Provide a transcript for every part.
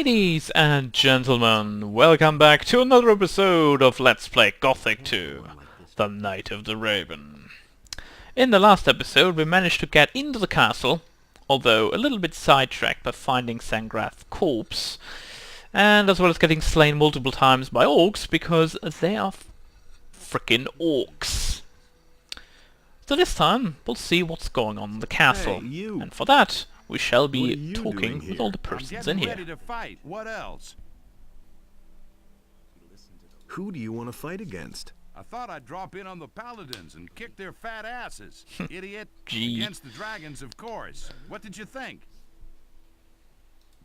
Ladies and gentlemen, welcome back to another episode of Let's Play Gothic 2, The Night of the Raven. In the last episode we managed to get into the castle, although a little bit sidetracked by finding Sangrath's corpse, and as well as getting slain multiple times by orcs because they are frickin' orcs. So this time we'll see what's going on in the castle, Hey, you. and for that we shall What are be you talking doing with here? all the I'm persons getting in here. ready to fight. What else? Who do you want to fight against? I thought I'd drop in on the paladins and kick their fat asses. Idiot. Gee. Against the dragons, of course. What did you think?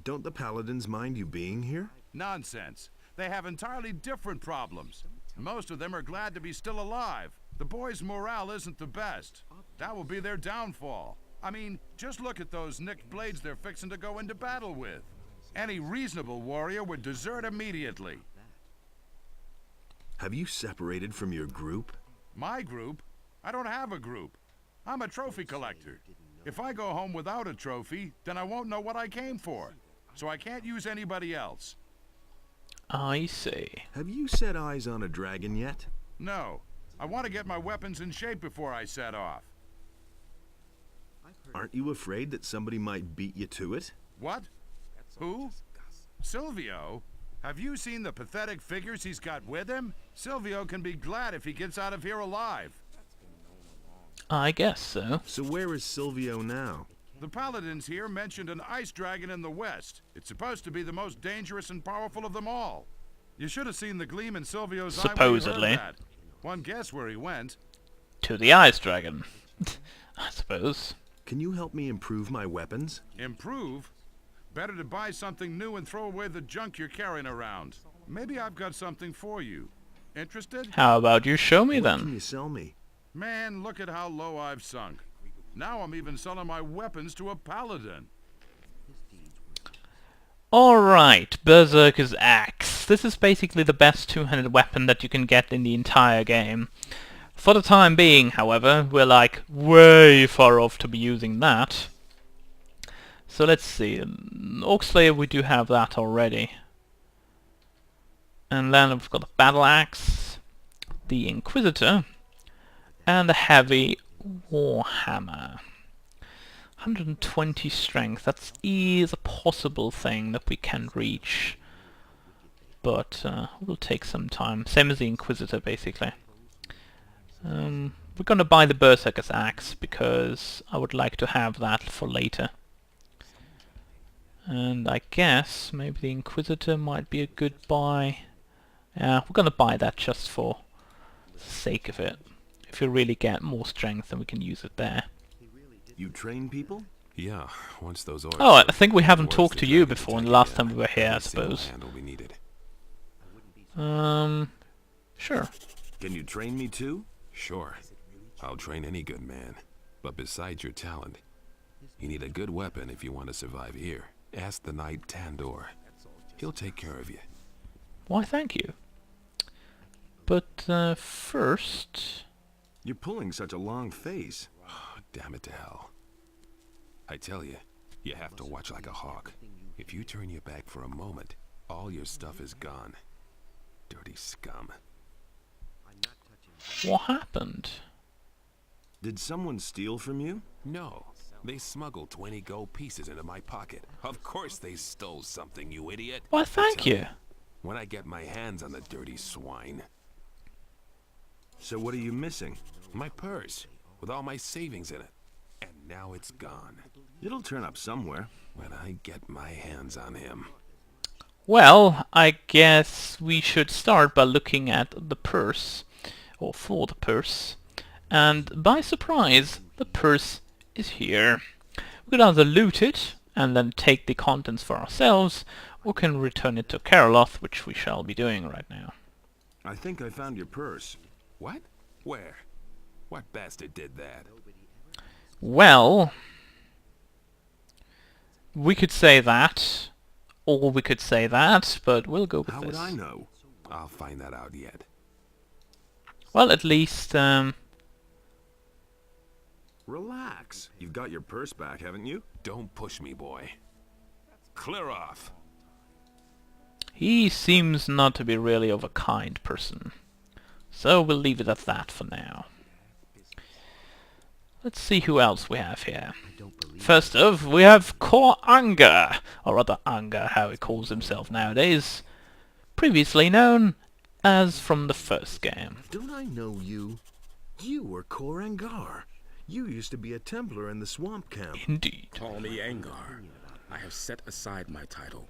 Don't the paladins mind you being here? Nonsense. They have entirely different problems. Most of them are glad to be still alive. The boys' morale isn't the best. That will be their downfall. I mean, just look at those nicked blades they're fixing to go into battle with. Any reasonable warrior would desert immediately. Have you separated from your group? My group? I don't have a group. I'm a trophy collector. If I go home without a trophy, then I won't know what I came for. So I can't use anybody else. I see. Have you set eyes on a dragon yet? No. I want to get my weapons in shape before I set off. Aren't you afraid that somebody might beat you to it? What? Who? Silvio? Have you seen the pathetic figures he's got with him? Silvio can be glad if he gets out of here alive. I guess so. So where is Silvio now? The paladins here mentioned an ice dragon in the west. It's supposed to be the most dangerous and powerful of them all. You should have seen the gleam in Silvio's eye when Supposedly. he heard that. One guess where he went. To the ice dragon, I suppose. Can you help me improve my weapons? Improve? Better to buy something new and throw away the junk you're carrying around. Maybe I've got something for you. Interested? How about you show me What can then? you sell me? Man, look at how low I've sunk. Now I'm even selling my weapons to a paladin. Alright, Berserker's Axe. This is basically the best two-handed weapon that you can get in the entire game. For the time being, however, we're like way far off to be using that. So let's see. Orcslayer, we do have that already. And then we've got the Battle Axe, the Inquisitor, and the Heavy Warhammer. 120 strength, that is a possible thing that we can reach. But it will take some time. Same as the Inquisitor, basically. We're gonna buy the Berserker's Axe, because I would like to have that for later. And I guess maybe the Inquisitor might be a good buy. Yeah, we're gonna buy that just for the sake of it. If we really get more strength, then we can use it there. You train people? Yeah, once those orcs Oh, I think we haven't towards talked the to you dragon before, attack the last again, time we were here, I every single suppose. hand will be needed. Sure. Can you train me too? Sure, I'll train any good man. But besides your talent, you need a good weapon if you want to survive here. Ask the knight Tandor. He'll take care of you. Why, thank you. But first... You're pulling such a long face. Oh, damn it to hell. I tell you, you have to watch like a hawk. If you turn your back for a moment, all your stuff is gone. Dirty scum. What happened? Did someone steal from you? No, they smuggled 20 gold pieces into my pocket. Of course they stole something, you idiot. Why, I thank tell you. When I get my hands on the dirty swine. So what are you missing? My purse, with all my savings in it. And now it's gone. It'll turn up somewhere. When I get my hands on him. Well, I guess we should start by looking at the purse, or for the purse. And by surprise, the purse is here. We can either loot it, and then take the contents for ourselves, or can return it to Karaloth, which we shall be doing right now. I think I found your purse. What? Where? What bastard did that? Well, we could say that, or we could say that, but we'll go with How this. would I know? I'll find that out yet. Well, at least, Relax. You've got your purse back, haven't you? Don't push me, boy. Clear off. He seems not to be really of a kind person. So we'll leave it at that for now. Let's see who else we have here. First off, we have Core Anga, or rather Anga, how he calls himself nowadays. Previously known as from the first game. Don't I know you? You were Korangar. You used to be a Templar in the swamp camp. Indeed. Call me Angar. I have set aside my title.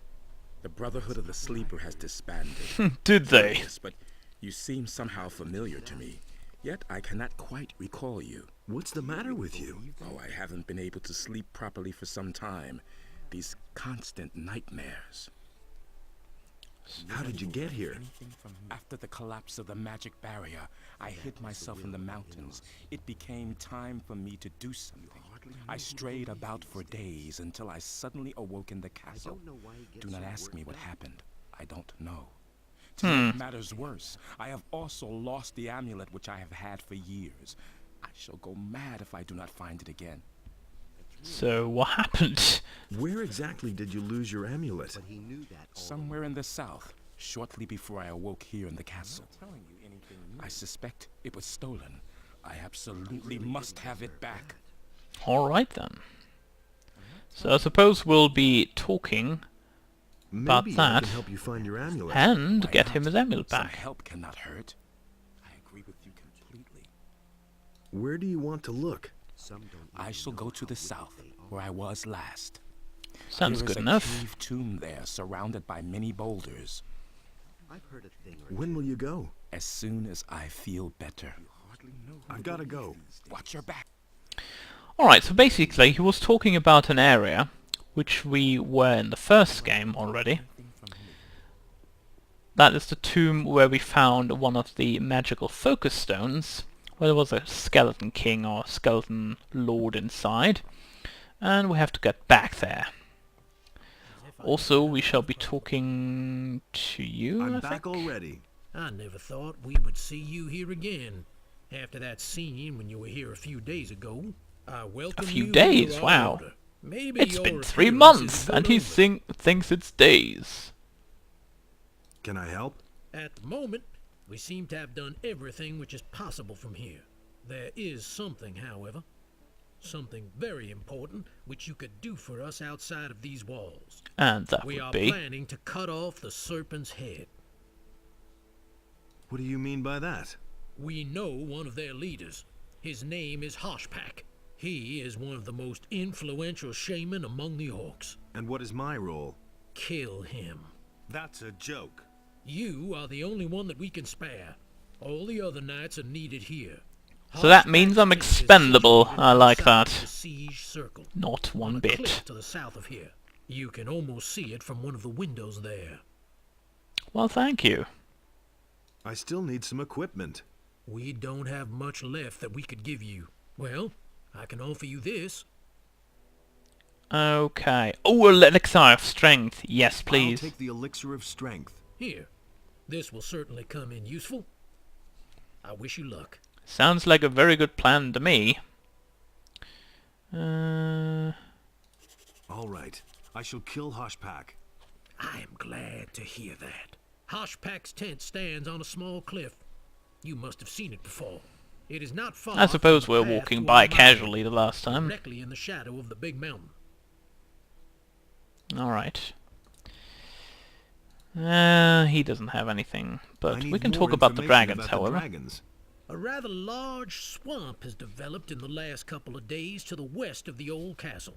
The Brotherhood of the Sleeper has disbanded. Did they? Yes, but you seem somehow familiar to me. Yet I cannot quite recall you. What's the matter with you? Oh, I haven't been able to sleep properly for some time. These constant nightmares. How did you get here? After the collapse of the magic barrier, I hid myself in the mountains. It became time for me to do something. I strayed about for days until I suddenly awoke in the castle. Do not ask me what happened. I don't know. To make matters worse, I have also lost the amulet which I have had for years. I shall go mad if I do not find it again. So what happened? Where exactly did you lose your amulet? Somewhere in the south, shortly before I awoke here in the castle. I suspect it was stolen. I absolutely must have it back. Alright then. So I suppose we'll be talking about Maybe I that can help you find your amulet. and Why get not? him his amulet Some back. help cannot hurt. I agree with you completely. Where do you want to look? I shall go to the south, where I was last. Sounds There is good a enough. cave tomb there, surrounded by many boulders. When will you go? As soon as I feel better. I've got to go. Watch your back. Alright, so basically he was talking about an area which we were in the first game already. That is the tomb where we found one of the magical focus stones, where there was a skeleton king or skeleton lord inside, and we have to get back there. Also, we shall be talking to you, I I'm think? back already. I never thought we would see you here again. After that scene when you were here a few days ago, I welcome few you days? into our Wow. order. Maybe It's your been 3 appearance months, is and good he omen. thinks it's days. Can I help? At the moment, we seem to have done everything which is possible from here. There is something, however, something very important which you could do for us outside of these walls. And that We would are be... planning to cut off the serpent's head. What do you mean by that? We know one of their leaders. His name is Hoshpak. He is one of the most influential shaman among the orcs. And what is my role? Kill him. That's a joke. You are the only one that we can spare. All the other knights are needed here. So that means I'm Hoshpak's tent is expendable. situated I like inside that. the siege circle. Not On one a bit. cliff to the south of here. You can almost see it from one of the windows there. Well, thank you. I still need some equipment. We don't have much left that we could give you. Well, I can offer you this. Okay. Oh, an elixir of strength. Yes, please. I'll take the elixir of strength. Here. This will certainly come in useful. I wish you luck. Sounds like a very good plan to me. All right. I shall kill Hoshpak. I am glad to hear that. Hoshpak's tent stands on a small cliff. You must have seen it before. It is not far. I suppose from the we're path walking toward by the mountain, casually the last time. directly in the shadow of the big mountain. Alright. He doesn't have anything, I but need we can more talk about the information dragons, about the however. dragons. A rather large swamp has developed in the last couple of days to the west of the old castle.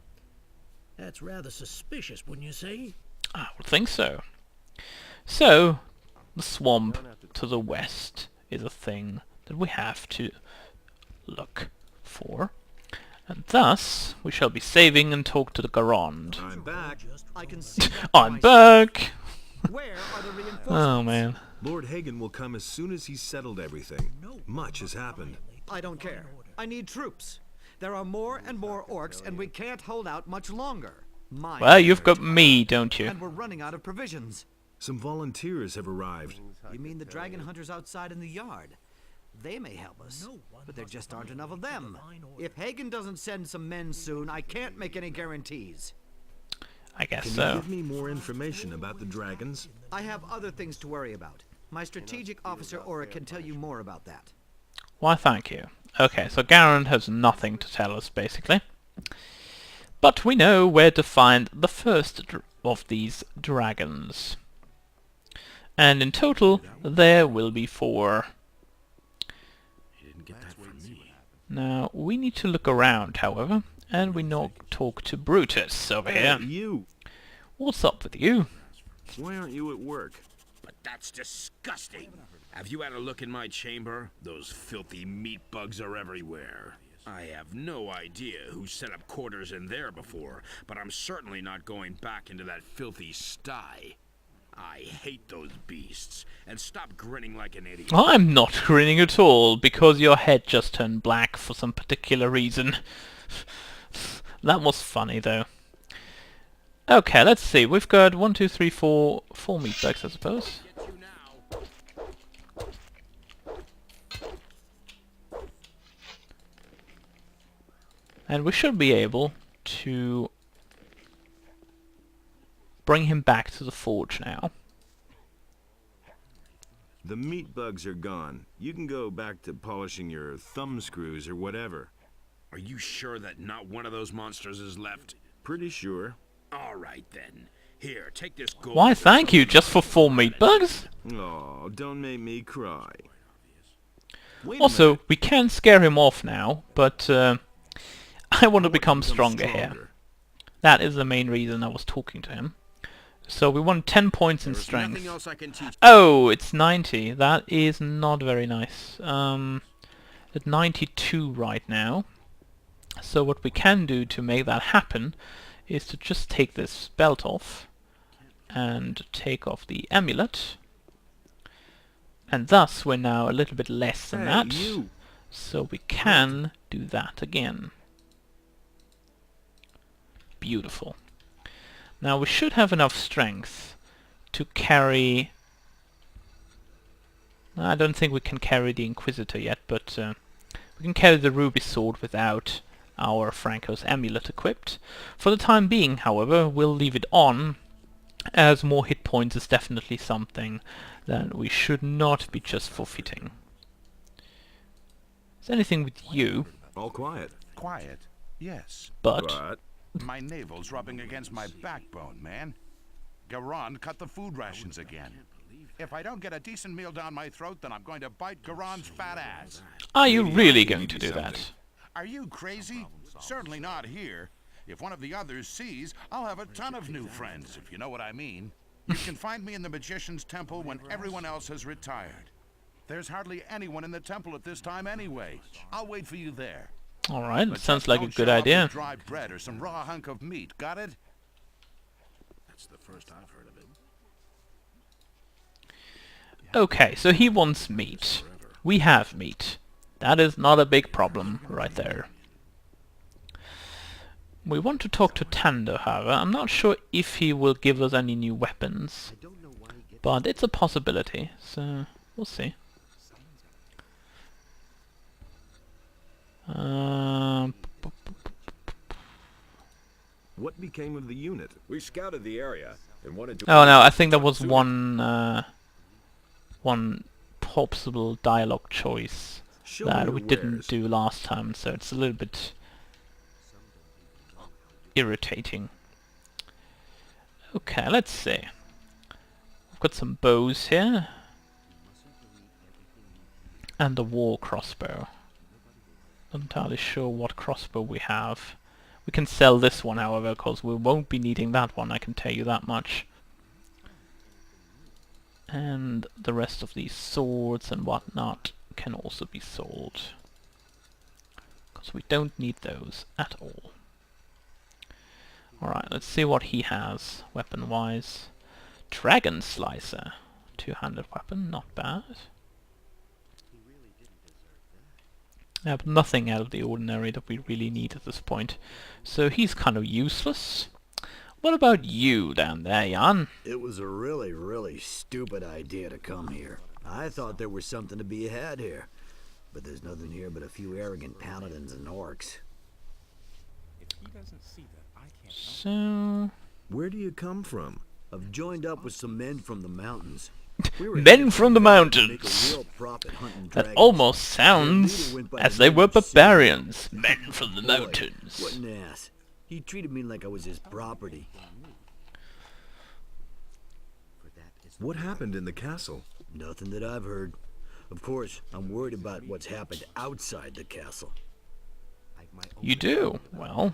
That's rather suspicious, wouldn't you say? I would think so. So, the swamp to the west is a thing that we have to look for. And thus, we shall be saving and talk to the Garand. I'm back. I can see that I'm twice. back! Where are the reinforcements? Oh man. Lord Hagen will come as soon as he's settled everything. Much has happened. I don't care. I need troops. There are more and more orcs, and we can't hold out much longer. My Well, you've got me, don't you? and we're running out of provisions. Some volunteers have arrived. You mean the dragon hunters outside in the yard? They may help us, but there just aren't enough of them. If Hagen doesn't send some men soon, I can't make any guarantees. I guess Can you so. give me more information about the dragons? I have other things to worry about. My strategic officer Aura can tell you more about that. Why, thank you. Okay, so Garen has nothing to tell us, basically. But we know where to find the first of these dragons. And in total, there will be 4. Now, we need to look around, however, and we talk to Brutus over Hey, here. you! What's up with you? Why aren't you at work? But that's disgusting. Have you had a look in my chamber? Those filthy meat bugs are everywhere. I have no idea who set up quarters in there before, but I'm certainly not going back into that filthy sty. I hate those beasts, and stop grinning like an idiot. I'm not grinning at all, because your head just turned black for some particular reason. That was funny, though. Okay, let's see. We've got 1, 2, 3, 4 meatbugs, I suppose. Get you now. And we should be able to bring him back to the forge now. The meat bugs are gone. You can go back to polishing your thumb screws or whatever. Are you sure that not one of those monsters is left? Pretty sure. All right, then. Here, take this gold. Why, thank you, just for 4 meatbugs? Oh, don't make me cry. Wait a Also, minute. we can scare him off now, but I want to I become stronger here. That is the main reason I was talking to him. So we want 10 points in There's strength. nothing else I can teach. Oh, it's 90. That is not very nice. At 92 right now. So what we can do to make that happen is to just take this belt off and take off the amulet. And thus we're now a little bit less than Hey, that. you! So we can do that again. Beautiful. Now we should have enough strength to carry... I don't think we can carry the Inquisitor yet, but we can carry the Ruby Sword without our Franco's amulet equipped. For the time being, however, we'll leave it on, as more hit points is definitely something that we should not be just forfeiting. Is there anything with you? All quiet. Quiet, yes. But My navel's rubbing against my backbone, man. Garan cut the food rations again. If I don't get a decent meal down my throat, then I'm going to bite Garan's fat ass. are you really going to do that? Are you crazy? Certainly not here. If one of the others sees, I'll have a ton of new friends, if you know what I mean. You can find me in the Magician's Temple when everyone else has retired. There's hardly anyone in the temple at this time anyway. I'll wait for you there. Alright, But sounds just like a don't good show up idea. with dry bread or some raw hunk of meat, got it? That's the first I've heard of it. Okay, so he wants meat. We have meat. That is not a big problem right there. We want to talk to Tando, however. I'm not sure if he will give us any new weapons, but it's a possibility, so we'll see. What became of the unit? We scouted the area and wanted to... Oh no, I think there was one possible dialogue choice Show that me we your didn't wares. do last time, so it's a little bit irritating. Okay, let's see. We've got some bows here. And a war crossbow. Not entirely sure what crossbow we have. We can sell this one, however, because we won't be needing that one, I can tell you that much. And the rest of these swords and whatnot can also be sold. Because we don't need those at all. Alright, let's see what he has, weapon-wise. Dragon Slicer. Two-handed weapon, not bad. Yeah, but nothing out of the ordinary that we really need at this point. So he's kind of useless. What about you down there, Jan? It was a really, really stupid idea to come here. I thought there was something to be had here. But there's nothing here but a few arrogant paladins and orcs. If he doesn't see that, I can't help So... Where do you come from? I've joined up with some men from the mountains. We were Men headed from the to make a mountains. real profit hunting That dragons. almost sounds Their leader went by as the they name were of Sid. barbarians. Men from the Boy, mountains. what an ass. He treated me like I was his property. What happened in the castle? Nothing that I've heard. Of course, I'm worried about what's happened outside the castle. You do? Well,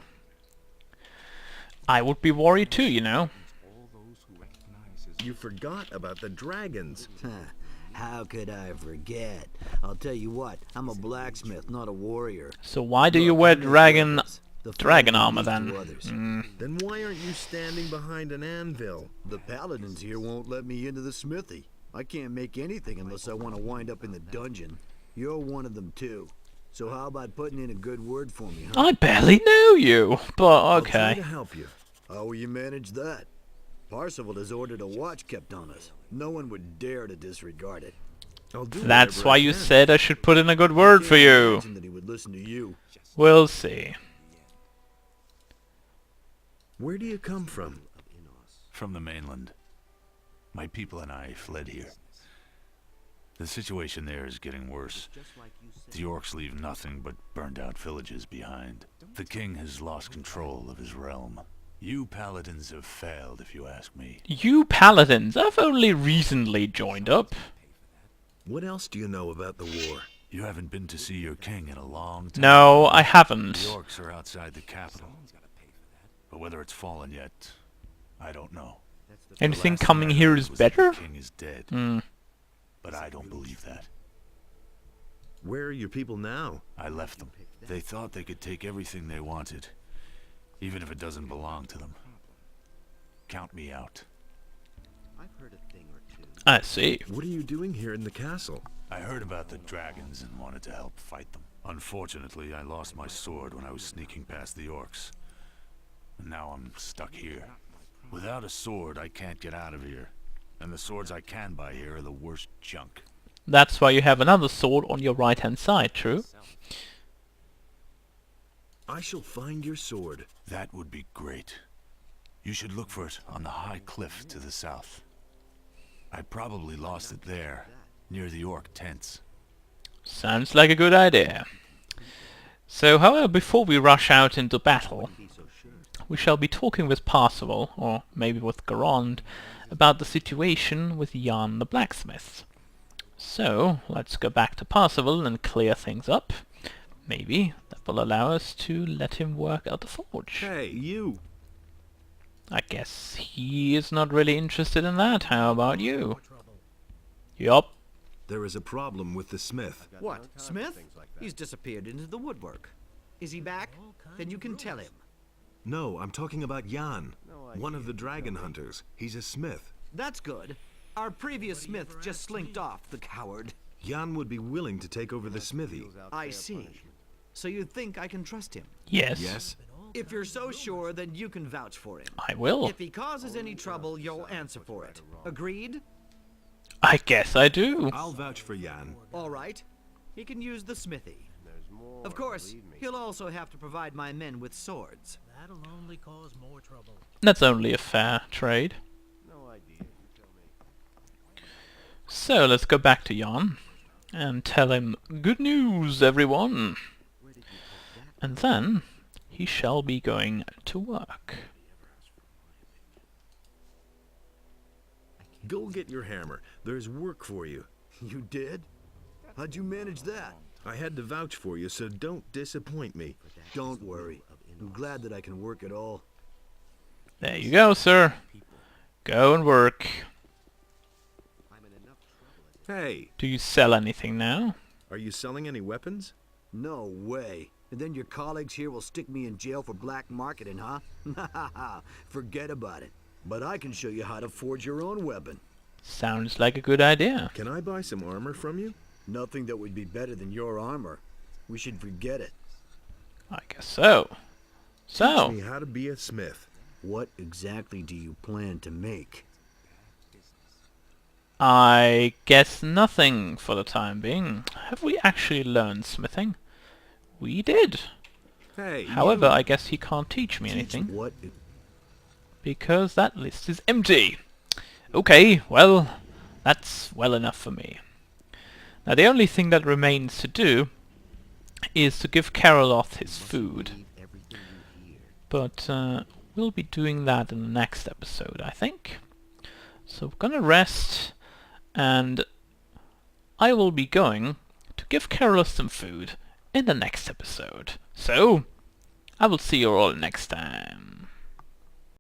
I would be worried too, you know. You forgot about the dragons. How could I forget? I'll tell you what, I'm a blacksmith, not a warrior. So why do you Look, wear I'm just dragon reckless. The dragon fun armor is then? to others. Then why aren't you standing behind an anvil? The paladins here won't let me into the smithy. I can't make anything unless I want to wind up in the dungeon. You're one of them too. So how about putting in a good word for me, huh? I barely know you, but I'll try okay. to help you. How will you manage that? Parsifal has ordered a watch kept on us. No one would dare to disregard it. I'll do That's whatever why I you can. said I should put in a good word for Can't you. imagine that he would listen to you. We'll see. Where do you come from? From the mainland. My people and I fled here. The situation there is getting worse. The orcs leave nothing but burned out villages behind. The king has lost control of his realm. You paladins have failed, if you ask me. You paladins, I've only recently joined up. What else do you know about the war? You haven't been to see your king in a long time. No, I The haven't. orcs are outside the capital. But whether it's fallen yet, I don't know. Anything Last thing coming I here heard is was that better? The king is dead. Hmm. But I don't believe that. Where are your people now? I left them. They thought they could take everything they wanted, even if it doesn't belong to them. Count me out. I see. What are you doing here in the castle? I heard about the dragons and wanted to help fight them. Unfortunately, I lost my sword when I was sneaking past the orcs. And now I'm stuck here. Without a sword, I can't get out of here. And the swords I can buy here are the worst junk. That's why you have another sword on your right-hand side, true? I shall find your sword. That would be great. You should look for it on the high cliff to the south. I probably lost it there, near the orc tents. Sounds like a good idea. So, however, before we rush out into battle, we shall be talking with Parsifal, or maybe with Garand, about the situation with Jan the blacksmith. So, let's go back to Parsifal and clear things up. Maybe that will allow us to let him work at the forge. Hey, you! I guess he is not really interested in that. How about you? Yup. There is a problem with the smith. What, Smith? He's disappeared into the woodwork. Is he back? Then you can tell him. No, I'm talking about Jan, one of the dragon hunters. He's a smith. That's good. Our previous smith just slinked off, the coward. Jan would be willing to take over the smithy. I see. So you think I can trust him? Yes. Yes? If you're so sure, then you can vouch for him. I will. If he causes any trouble, you'll answer for it. Agreed? I guess I do. I'll vouch for Jan. All right. He can use the smithy. Of course, he'll also have to provide my men with swords. That'll only cause more trouble. That's only a fair trade. So let's go back to Jan and tell him, good news everyone. And then he shall be going to work. Go get your hammer. There's work for you. You did? How'd you manage that? I had to vouch for you, so don't disappoint me. Don't worry. I'm glad that I can work at all. There you go, sir. Go and work. Hey, Do you sell anything now? are you selling any weapons? No way. And then your colleagues here will stick me in jail for black marketing, huh? Forget about it. But I can show you how to forge your own weapon. Sounds like a good idea. Can I buy some armor from you? Nothing that would be better than your armor. We should forget it. I guess so. Teach So, me how to be a smith. What exactly do you plan to make? I guess nothing for the time being. Have we actually learned smithing? We did. Hey, However, you. I guess he can't teach me anything. What? because that list is empty. Okay, well, that's well enough for me. Now the only thing that remains to do is to give Karoloth his food. But we'll be doing that in the next episode, I think. So we're gonna rest, and I will be going to give Karoloth some food in the next episode. So, I will see you all next time.